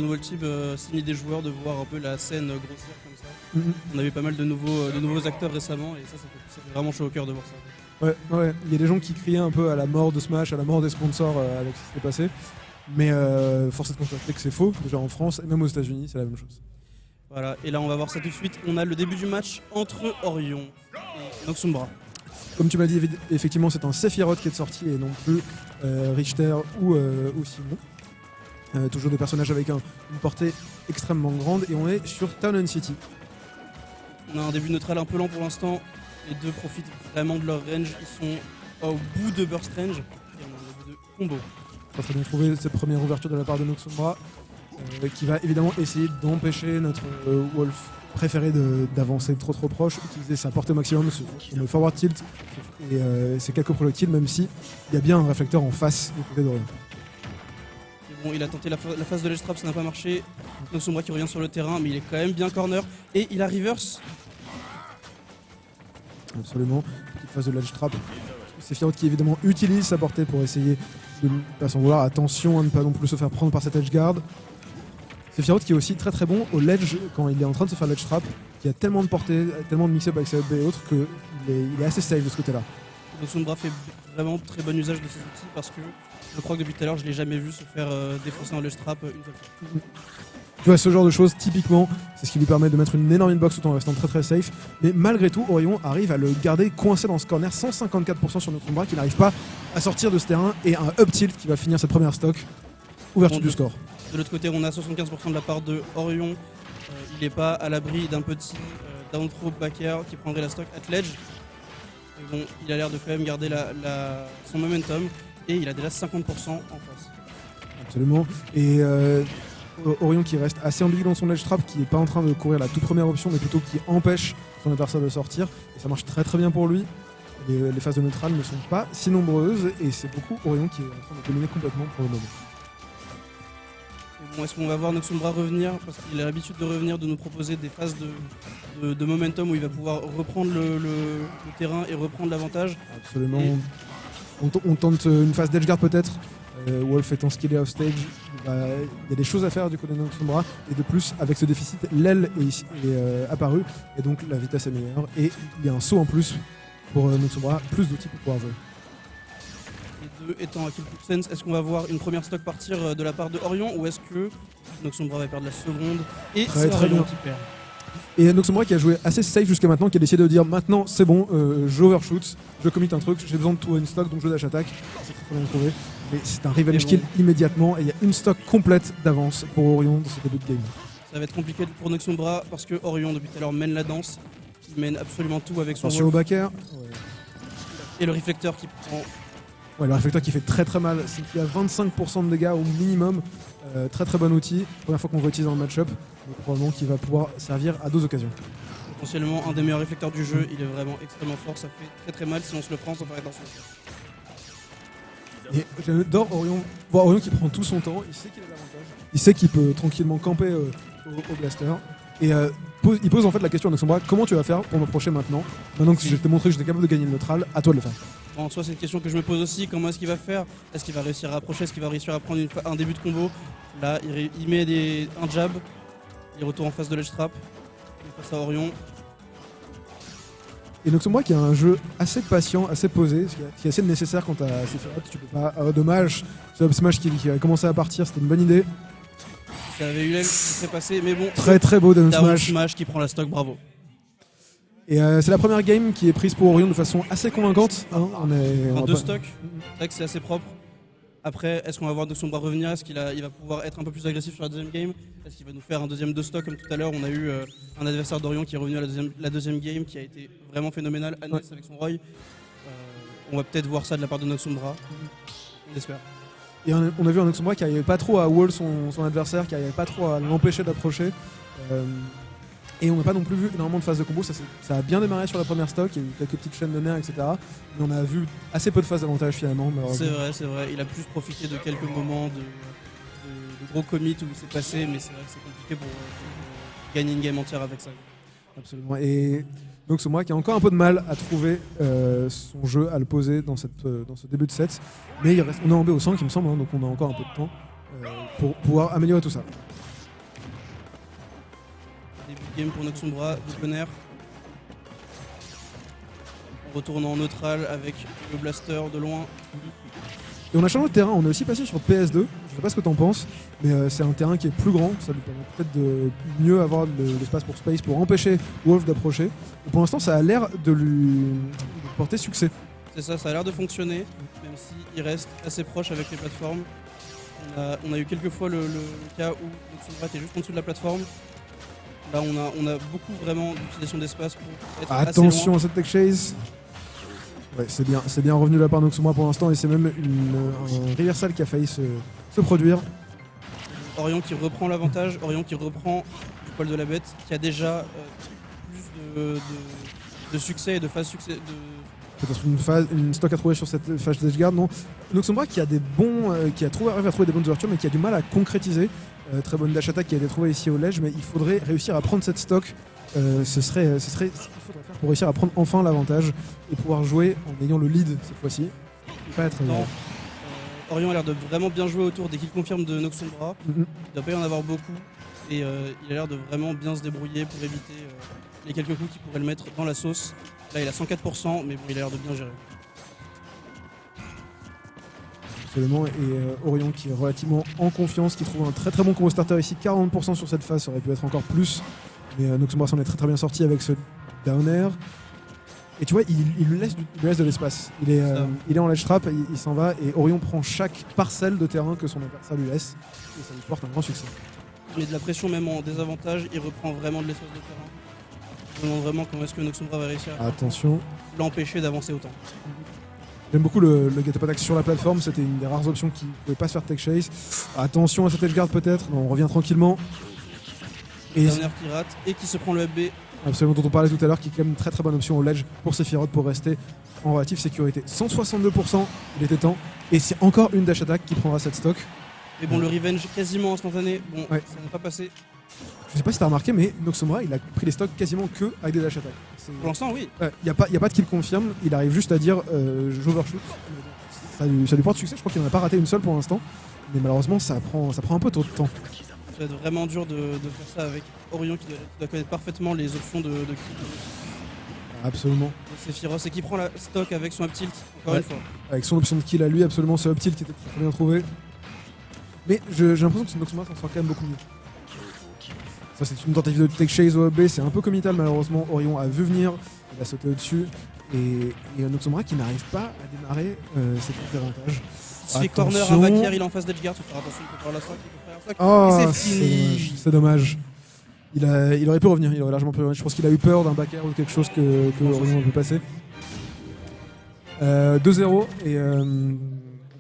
nouveau team signer des joueurs, de voir un peu la scène grossir comme ça. On avait pas mal de nouveaux acteurs récemment et ça fait vraiment chaud au cœur de voir ça. Ouais, il y a des gens qui criaient un peu à la mort de Smash, à la mort des sponsors avec ce qui s'était passé. Mais force est de constater que c'est faux, déjà en France et même aux États-Unis, c'est la même chose. Voilà, et là on va voir ça tout de suite. On a le début du match entre Orion et Noxumbra. Comme tu m'as dit, effectivement, c'est un Sephiroth qui est sorti et non plus Richter ou Simon. Toujours des personnages avec une portée extrêmement grande et on est sur Town and City. On a un début neutral un peu lent pour l'instant. Les deux profitent vraiment de leur range. Ils sont au bout de Burst Range et on a un début de combo. On va très bien trouver cette première ouverture de la part de Noxumbra qui va évidemment essayer d'empêcher notre Wolf préféré d'avancer trop proche, utiliser sa portée au maximum sur le forward tilt et ses quelques projectiles, même si il y a bien un réflecteur en face du côté d'Orion. Bon, il a tenté la phase de ledge trap, ça n'a pas marché. Noxumbra qui revient sur le terrain, mais il est quand même bien corner et il a reverse. Absolument, petite phase de ledge trap. Sephiroth qui évidemment utilise sa portée pour essayer de ne pas s'en vouloir. Attention à ne pas non plus se faire prendre par cette edge guard. Sephiroth qui est aussi très bon au ledge quand il est en train de se faire ledge trap, qui a tellement de portée, tellement de mix-up avec sa up et autres qu'il est assez safe de ce côté-là. Noxumbra fait vraiment très bon usage de ses outils parce que je crois que depuis tout à l'heure je l'ai jamais vu se faire défoncer en ledge trap une seule fois. Tu vois, ce genre de choses, typiquement, c'est ce qui lui permet de mettre une énorme inbox tout en restant très safe. Mais malgré tout, Orion arrive à le garder coincé dans ce corner, 154% sur Noxumbra qui n'arrive pas à sortir de ce terrain et un up tilt qui va finir cette première stock. Ouverture du score. De l'autre côté, on a 75% de la part de Orion. Il n'est pas à l'abri d'un petit down throw back air qui prendrait la stock at ledge. Et bon, il a l'air de quand même garder son momentum et il a déjà 50% en face. Absolument. Et Orion qui reste assez ambigu dans son ledge trap, qui n'est pas en train de courir la toute première option, mais plutôt qui empêche son adversaire de sortir. Et ça marche très bien pour lui. Les phases de neutral ne sont pas si nombreuses et c'est beaucoup Orion qui est en train de dominer complètement pour le moment. Bon, est-ce qu'on va voir Noxumbra revenir? Parce qu'il a l'habitude de revenir, de nous proposer des phases de momentum où il va pouvoir reprendre le terrain et reprendre l'avantage. Absolument. On tente une phase d'edge guard peut-être. Wolf étant skillé off stage, il y a des choses à faire du côté de Noxumbra. Et de plus, avec ce déficit, l'aile est apparue et donc la vitesse est meilleure. Et il y a un saut en plus pour Noxumbra, plus d'outils pour pouvoir jouer. Les deux étant à kill sense, est-ce qu'on va voir une première stock partir de la part de Orion ou est-ce que Noxumbra va perdre la seconde et c'est très Orion bien qui perd. Et Noxumbra qui a joué assez safe jusqu'à maintenant, qui a décidé de dire maintenant c'est bon, je overshoot, je commit un truc, j'ai besoin de tout une stock donc je dash attack. C'est très bien trouvé. Mais c'est un revenge kill immédiatement et il y a une stock complète d'avance pour Orion dans ce début de game. Ça va être compliqué pour Noxumbra parce que Orion depuis tout à l'heure mène la danse, il mène absolument tout avec son Attention au back air. Et le réflecteur qui prend. Ouais, le réflecteur qui fait très mal, c'est qu'il y a 25% de dégâts au minimum. Très bon outil, première fois qu'on va utiliser dans le match-up, donc probablement qu'il va pouvoir servir à 2 occasions. Potentiellement un des meilleurs réflecteurs du jeu, il est vraiment extrêmement fort, ça fait très mal si on se le prend sans faire attention. Et j'adore Orion qui prend tout son temps, il sait qu'il a l'avantage, il sait qu'il peut tranquillement camper au blaster. Et il pose en fait la question à Noxumbra, comment tu vas faire pour m'approcher maintenant que je t'ai montré que j'étais capable de gagner le neutral, à toi de le faire. Bon, en soi c'est une question que je me pose aussi, comment est-ce qu'il va faire? Est-ce qu'il va réussir à approcher? Est-ce qu'il va réussir à prendre un début de combo? Là il met un jab, il retourne en face de l'edge trap, face à Orion. Et Noxumbra qui a un jeu assez patient, assez posé, ce qui est assez nécessaire quand t'as Sephiroth, tu peux pas... dommage, ce up smash qui a commencé à partir, c'était une bonne idée. Ça avait eu l'aile qui s'est passé, mais bon... Très beau down smash qui prend la stock, bravo. Et c'est la première game qui est prise pour Orion de façon assez convaincante. Hein. On a 2 stocks, c'est vrai que c'est assez propre. Après, est-ce qu'on va voir Noxumbra revenir? Est-ce qu'il va pouvoir être un peu plus agressif sur la deuxième game? Est-ce qu'il va nous faire un deuxième 2 stock comme tout à l'heure? On a eu un adversaire d'Orion qui est revenu à la deuxième game qui a été vraiment phénoménal, Anis avec son Roy. On va peut-être voir ça de la part de Noxumbra, on espère. Et on a vu un Noxumbra qui n'arrivait pas trop à wall son adversaire, qui n'arrivait pas trop à l'empêcher d'approcher. Et on n'a pas non plus vu énormément de phases de combo, ça a bien démarré sur la première stock, il y a eu quelques petites chaînes de nerfs, etc. Mais on a vu assez peu de phases d'avantage finalement. C'est vrai, il a plus profité de quelques moments de gros commits où il s'est passé, mais c'est vrai que c'est compliqué pour gagner une game entière avec ça. Absolument, et donc c'est moi qui a encore un peu de mal à trouver son jeu, à le poser dans ce début de set. Mais on est en BO5 il me semble, hein, donc on a encore un peu de temps pour pouvoir améliorer tout ça. game pour Noxombra, double nerf. On retourne en neutral avec le blaster de loin. Et on a changé de terrain, on est aussi passé sur PS2, je sais pas ce que t'en penses, mais c'est un terrain qui est plus grand, ça lui permet peut-être de mieux avoir l'espace pour Space pour empêcher Wolf d'approcher. Et pour l'instant ça a l'air de lui porter succès. C'est ça, ça a l'air de fonctionner, même s'il reste assez proche avec les plateformes. On a eu quelques fois le cas où Noxombra était juste en dessous de la plateforme. Là on a beaucoup vraiment d'utilisation d'espace pour être assez Attention loin. à cette tech chase. Ouais, c'est bien revenu de la part de Noxombra pour l'instant et c'est même un reversal qui a failli se produire. Orion qui reprend l'avantage, Orion qui reprend du poil de la bête, qui a déjà plus de succès et de phase succès. Peut-être une stock à trouver sur cette phase d'edgeguard, non. Noxombra qui a des bons, qui a arrivé à trouver des bonnes ouvertures mais qui a du mal à concrétiser. Très bonne dash attack qui a été trouvée ici au ledge, mais il faudrait réussir à prendre cette stock. Ce serait ce qu'il faudrait faire pour réussir à prendre enfin l'avantage et pouvoir jouer en ayant le lead cette fois-ci. Pas être. Orion a l'air de vraiment bien jouer autour dès qu'il confirme de Noxombra. Il ne doit pas y en avoir beaucoup et il a l'air de vraiment bien se débrouiller pour éviter les quelques coups qui pourraient le mettre dans la sauce. Là il a 104%, mais bon, il a l'air de bien gérer. Absolument, et Orion qui est relativement en confiance, qui trouve un très très bon combo starter ici, 40% sur cette phase, ça aurait pu être encore plus, mais Noxombra s'en est très très bien sorti avec ce down air. Et tu vois, il lui laisse de l'espace, il est en ledge trap, il s'en va, et Orion prend chaque parcelle de terrain que son adversaire lui laisse, et ça lui porte un grand succès. Il met de la pression même en désavantage, il reprend vraiment de l'espace de terrain. Je me demande vraiment comment est-ce que Noxombra va réussir à l'empêcher d'avancer autant. J'aime beaucoup le get-up attack sur la plateforme, c'était une des rares options qui ne pouvait pas se faire tech chase. Attention à cette edgeguard peut-être, non, on revient tranquillement. Et dernière qui rate et qui se prend le FB. Absolument, dont on parlait tout à l'heure, qui est quand même une très très bonne option au ledge pour Sephiroth pour rester en relative sécurité. 162%, il était temps, et c'est encore une dash attack qui prendra cette stock. Mais bon, le revenge quasiment instantané, bon, ouais. Ça n'est pas passé. Je sais pas si t'as remarqué, mais Noxombra il a pris les stocks quasiment que avec des dash attack. Pour l'instant, oui. Il n'y a pas de kill confirme, il arrive juste à dire j'overshoot. Ça lui porte succès, je crois qu'il n'en a pas raté une seule pour l'instant, mais malheureusement ça prend un peu trop de temps. Ça va être vraiment dur de faire ça avec Orion qui doit connaître parfaitement les options de kill. Absolument. Sephiroth et qui prend la stock avec son up tilt, encore une fois. Avec son option de kill à lui, absolument, ce up tilt qui était très bien trouvé. Mais j'ai l'impression que Noxombra s'en sort quand même beaucoup mieux. Ça c'est une tentative de tech chase au B, c'est un peu comital malheureusement, Orion a vu venir, il a sauté au-dessus, et Noxombra qui n'arrive pas à démarrer cet avantage. Il se fait corner à back-air, il est en face d'edgeguard, il faut faire attention, il peut faire la stock, et c'est fini. C'est dommage. Il aurait pu revenir, il aurait largement pu revenir. Je pense qu'il a eu peur d'un back-air ou quelque chose que Orion peut passer. 2-0 et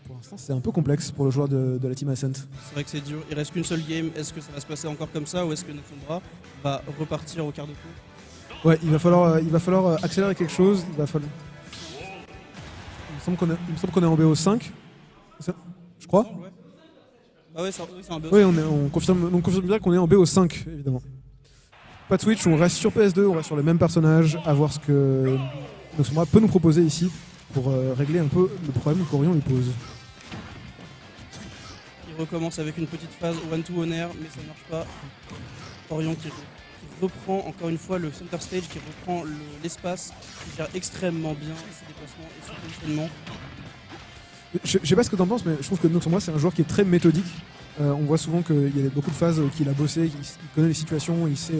pour l'instant c'est un peu complexe pour le joueur de la team Ascent. C'est vrai que c'est dur, il reste qu'une seule game, est-ce que ça va se passer encore comme ça ou est-ce que Noxombra va repartir au quart de tour? Ouais, il va falloir accélérer quelque chose, il me semble qu'on est en BO5, je crois. Ouais. Ah ouais, c'est un BO5. Oui, on confirme bien qu'on est en BO5 évidemment. Pas de switch, on reste sur PS2, on reste sur les mêmes personnages, à voir ce que Noxombra peut nous proposer ici pour régler un peu le problème qu'Orion lui pose. Il recommence avec une petite phase 1-2 on air, mais ça ne marche pas. Orion qui reprend encore une fois le center stage, qui reprend l'espace, qui gère extrêmement bien ses déplacements et son positionnement. Je sais pas ce que t'en penses, mais je trouve que Noxombra c'est un joueur qui est très méthodique. On voit souvent qu'il y a beaucoup de phases qu'il a bossé, il connaît les situations, il sait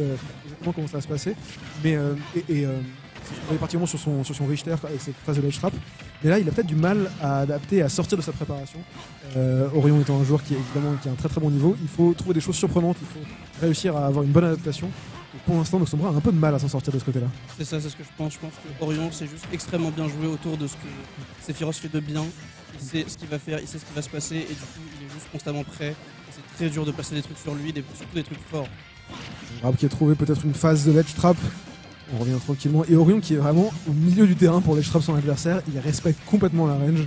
exactement comment ça va se passer. Mais on est particulièrement sur son Richter avec cette phase de ledge trap. Mais là, il a peut-être du mal à adapter, à sortir de sa préparation. Orion étant un joueur qui a un très très bon niveau, il faut trouver des choses surprenantes, il faut réussir à avoir une bonne adaptation. Et pour l'instant, Noxombra a un peu de mal à s'en sortir de ce côté-là. C'est ça, c'est ce que je pense. Je pense que Orion c'est juste extrêmement bien joué autour de ce que Sephiroth fait de bien. Il sait ce qu'il va faire, il sait ce qui va se passer et du coup, il est juste constamment prêt. Et c'est très dur de passer des trucs sur lui, surtout des trucs forts. Rab qui a trouvé peut-être une phase de ledge trap. On revient tranquillement. Et Orion qui est vraiment au milieu du terrain pour ledge trap son adversaire. Il respecte complètement la range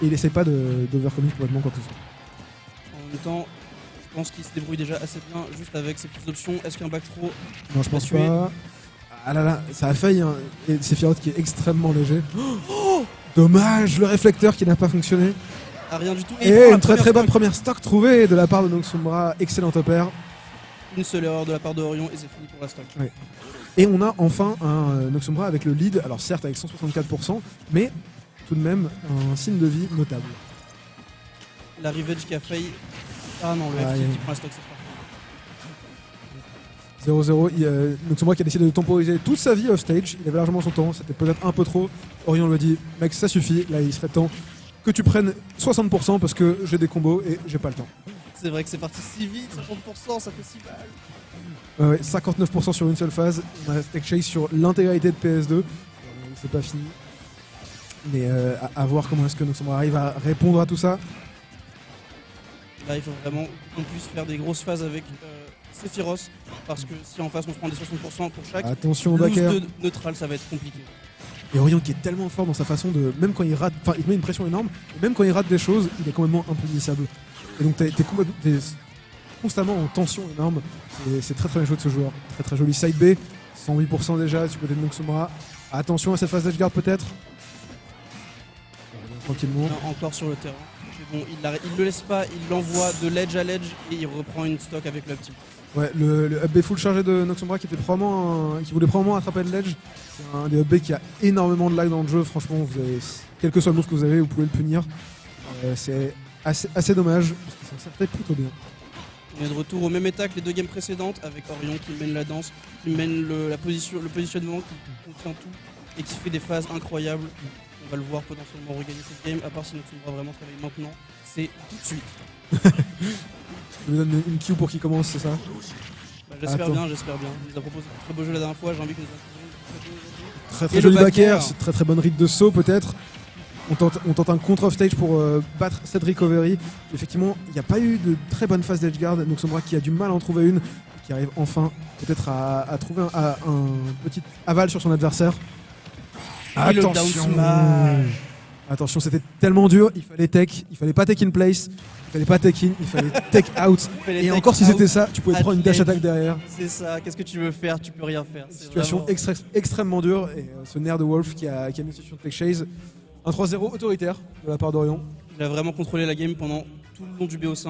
et il essaie pas d'overcommit complètement quoi que ce soit. En même temps, je pense qu'il se débrouille déjà assez bien juste avec ses petites options. Est-ce qu'un back throw? Non, je pense pas. Ah là là, ça a failli. Hein. Et Sephiroth qui est extrêmement léger. Oh, dommage, le réflecteur qui n'a pas fonctionné. Ah, rien du tout. Et une très très bonne première stock trouvée de la part de Noxombra. Excellent top air. une seule erreur de la part de Orion et c'est fini pour la stock. Et on a enfin un Noxombra avec le lead, alors certes avec 164%, mais tout de même un signe de vie notable. La Revenge qui a failli... Ah non, le F qui prend la stock, c'est parfait. 0-0, Noxombra qui a décidé de temporiser toute sa vie off stage, il avait largement son temps, c'était peut-être un peu trop. Orion lui dit, mec ça suffit, là il serait temps que tu prennes 60% parce que j'ai des combos et j'ai pas le temps. C'est vrai que c'est parti si vite, 50%, ça fait si mal. Ouais, 59% sur une seule phase, on a Tech Chase sur l'intégralité de PS2, c'est pas fini. Mais à voir comment est-ce que Noxombra arrive à répondre à tout ça. Là il faut vraiment qu'on puisse faire des grosses phases avec Sephiroth, parce que si en face on se prend des 60% pour chaque, Attention loose Baker. de neutral ça va être compliqué. Et Orion qui est tellement fort dans sa façon de... Même quand il rate... Enfin, il te met une pression énorme, et même quand il rate des choses, il est complètement impudissable. Et donc t'es constamment en tension énorme. C'est très très bien joué de ce joueur. Très très joli side B. 108% déjà du côté de Noxombra. Attention à cette phase d'edgeguard peut-être. Tranquillement. Encore sur le terrain. Mais bon, il le laisse pas, il l'envoie de ledge à ledge et il reprend une stock avec le petit. Ouais, le up B full chargé de Noxombra qui voulait probablement attraper le ledge. C'est un des up B qui a énormément de lag dans le jeu. Franchement, vous avez, quel que soit le move que vous avez, vous pouvez le punir. C'est assez dommage parce que ça s'appelle plutôt bien. On est de retour au même état que les deux games précédentes avec Orion qui mène la danse, qui mène le positionnement, qui contient tout et qui fait des phases incroyables. On va le voir potentiellement regagner cette game, à part si Noxombra vraiment travaille maintenant, c'est tout de suite. Je me donne une cue pour qu'il commence, c'est ça? Bah, j'espère bien. Il nous a proposé un très beau jeu la dernière fois, j'ai envie que nous Très très joli backer, c'est très très bonne read de saut peut-être. On tente un contre-off-stage pour battre cette recovery. Effectivement, il n'y a pas eu de très bonne phase d'edgeguard. Noxombra qui a du mal à en trouver une, qui arrive enfin peut-être à trouver un petit aval sur son adversaire. Attention, c'était tellement dur, il fallait tech, il fallait pas take in place, il fallait pas take in, il fallait take out. Et encore si c'était ça, tu pouvais prendre une dash attack derrière. C'est ça, qu'est-ce que tu veux faire? Tu peux rien faire. Situation extrêmement dure et ce nerf de Wolf qui a mis une situation de Tech Chase. Un 3-0 autoritaire de la part d'Orion. Il a vraiment contrôlé la game pendant tout le long du BO5.